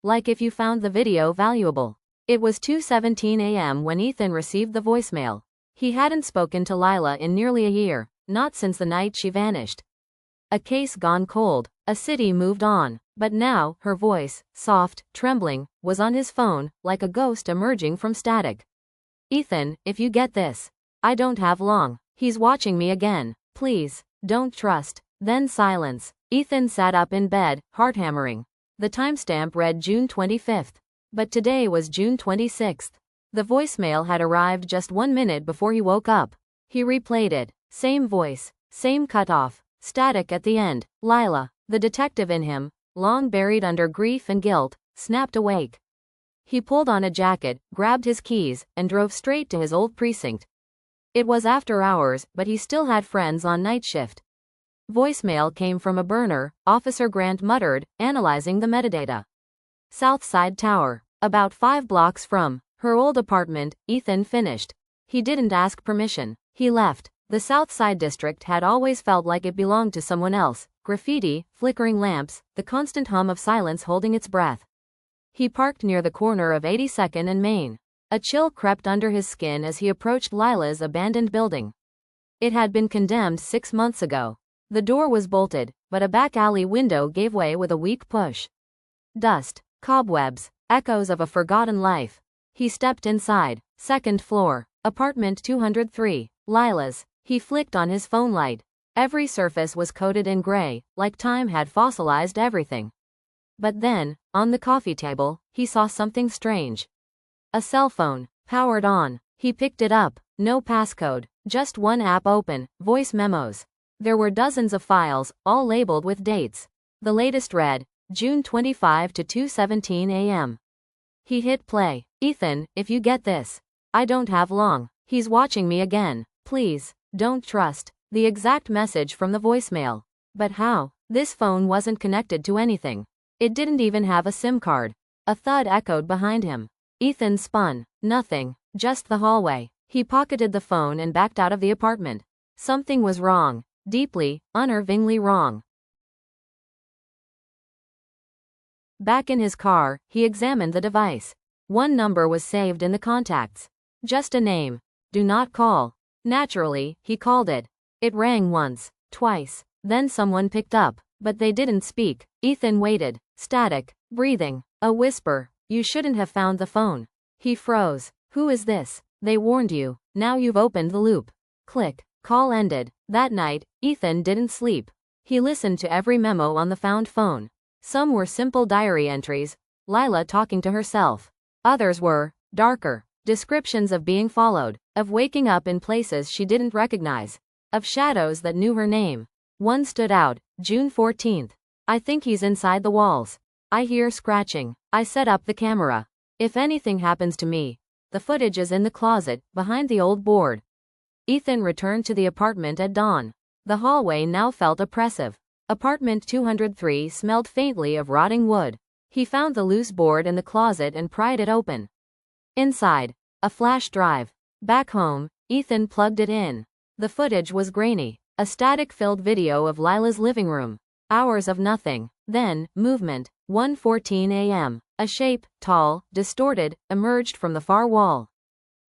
like if you found the video valuable. It was 2:17 a.m. when Ethan received the voicemail. He hadn't spoken to Lila in nearly a year, not since the night she vanished. A case gone cold, a city moved on, but now, her voice, soft, trembling, was on his phone, like a ghost emerging from static. Ethan, if you get this. I don't have long. He's watching me again. Please, don't trust. Then silence. Ethan sat up in bed, heart hammering. The timestamp read June 25th. But today was June 26th. The voicemail had arrived just 1 minute before he woke up. He replayed it. Same voice, same cutoff, static at the end. Lila, the detective in him, long buried under grief and guilt, snapped awake. He pulled on a jacket, grabbed his keys, and drove straight to his old precinct. It was after hours, but he still had friends on night shift. Voicemail came from a burner, Officer Grant muttered, analyzing the metadata. Southside Tower, about 5 blocks from her old apartment. Ethan finished. He didn't ask permission. He left. The Southside district had always felt like it belonged to someone else. Graffiti, flickering lamps, the constant hum of silence holding its breath. He parked near the corner of 82nd and Main. A chill crept under his skin as he approached Lila's abandoned building. It had been condemned 6 months ago. The door was bolted, but a back alley window gave way with a weak push. Dust, cobwebs, echoes of a forgotten life. He stepped inside. Second floor, apartment 203, Lila's. He flicked on his phone light. Every surface was coated in gray, like time had fossilized everything. But then, on the coffee table, he saw something strange. A cell phone, powered on. He picked it up. No passcode, just one app open, voice memos. There were dozens of files, all labeled with dates. The latest read, June 25 to 2:17 a.m. He hit play. Ethan, if you get this. I don't have long. He's watching me again. Please, don't trust. The exact message from the voicemail. But how? This phone wasn't connected to anything. It didn't even have a SIM card. A thud echoed behind him. Ethan spun. Nothing. Just the hallway. He pocketed the phone and backed out of the apartment. Something was wrong. Deeply, unnervingly wrong. Back in his car, he examined the device. One number was saved in the contacts. Just a name. Do not call. Naturally, he called it. It rang once, twice. Then someone picked up, but they didn't speak. Ethan waited. Static. Breathing. A whisper. You shouldn't have found the phone. He froze. Who is this? They warned you. Now you've opened the loop. Click. Call ended. That night, Ethan didn't sleep. He listened to every memo on the found phone. Some were simple diary entries, Lila talking to herself. Others were darker descriptions of being followed, of waking up in places she didn't recognize, of shadows that knew her name. One stood out, June 14th. I think he's inside the walls. I hear scratching. I set up the camera. If anything happens to me. The footage is in the closet, behind the old board. Ethan returned to the apartment at dawn. The hallway now felt oppressive. Apartment 203 smelled faintly of rotting wood. He found the loose board in the closet and pried it open. Inside, a flash drive. Back home, Ethan plugged it in. The footage was grainy. A static-filled video of Lila's living room. Hours of nothing. Then, movement. 1:14 a.m. A shape, tall, distorted, emerged from the far wall.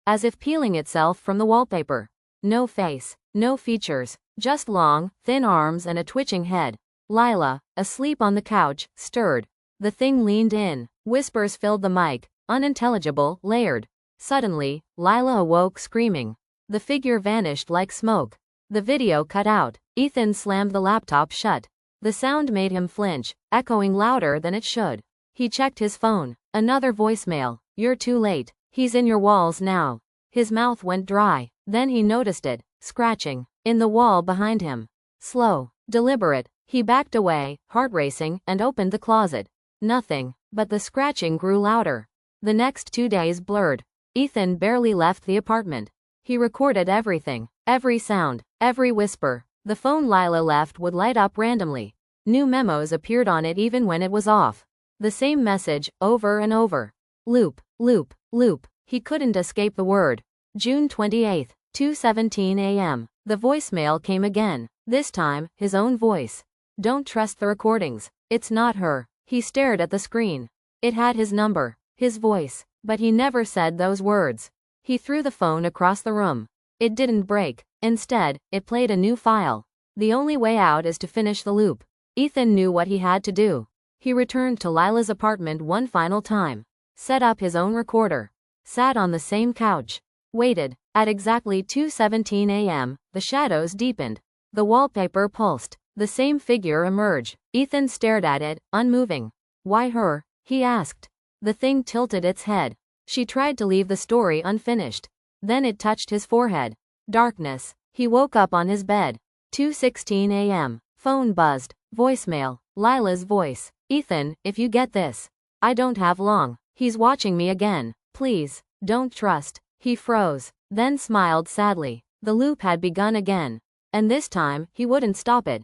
As if peeling itself from the wallpaper. No face, no features, just long, thin arms and a twitching head. Lila, asleep on the couch, stirred. The thing leaned in. Whispers filled the mic, unintelligible, layered. Suddenly, Lila awoke screaming. The figure vanished like smoke. The video cut out. Ethan slammed the laptop shut. The sound made him flinch, echoing louder than it should. He checked his phone. Another voicemail. You're too late. He's in your walls now. His mouth went dry. Then he noticed it, scratching, in the wall behind him. Slow, deliberate. He backed away, heart racing, and opened the closet. Nothing, but the scratching grew louder. The next 2 days blurred. Ethan barely left the apartment. He recorded everything, every sound, every whisper. The phone Lila left would light up randomly. New memos appeared on it even when it was off. The same message, over and over. Loop, loop, loop. He couldn't escape the word. June 28th, 2:17 a.m. The voicemail came again. This time, his own voice. Don't trust the recordings. It's not her. He stared at the screen. It had his number, his voice, but he never said those words. He threw the phone across the room. It didn't break. Instead, it played a new file. The only way out is to finish the loop. Ethan knew what he had to do. He returned to Lila's apartment one final time, set up his own recorder, sat on the same couch, waited. At exactly 2:17 a.m., the shadows deepened. The wallpaper pulsed. The same figure emerged. Ethan stared at it, unmoving. Why her? He asked. The thing tilted its head. She tried to leave the story unfinished. Then it touched his forehead. Darkness. He woke up on his bed. 2:16 a.m. Phone buzzed. Voicemail. Lila's voice. Ethan, if you get this, I don't have long. He's watching me again. Please, don't trust. He froze, then smiled sadly. The loop had begun again. And this time, he wouldn't stop it.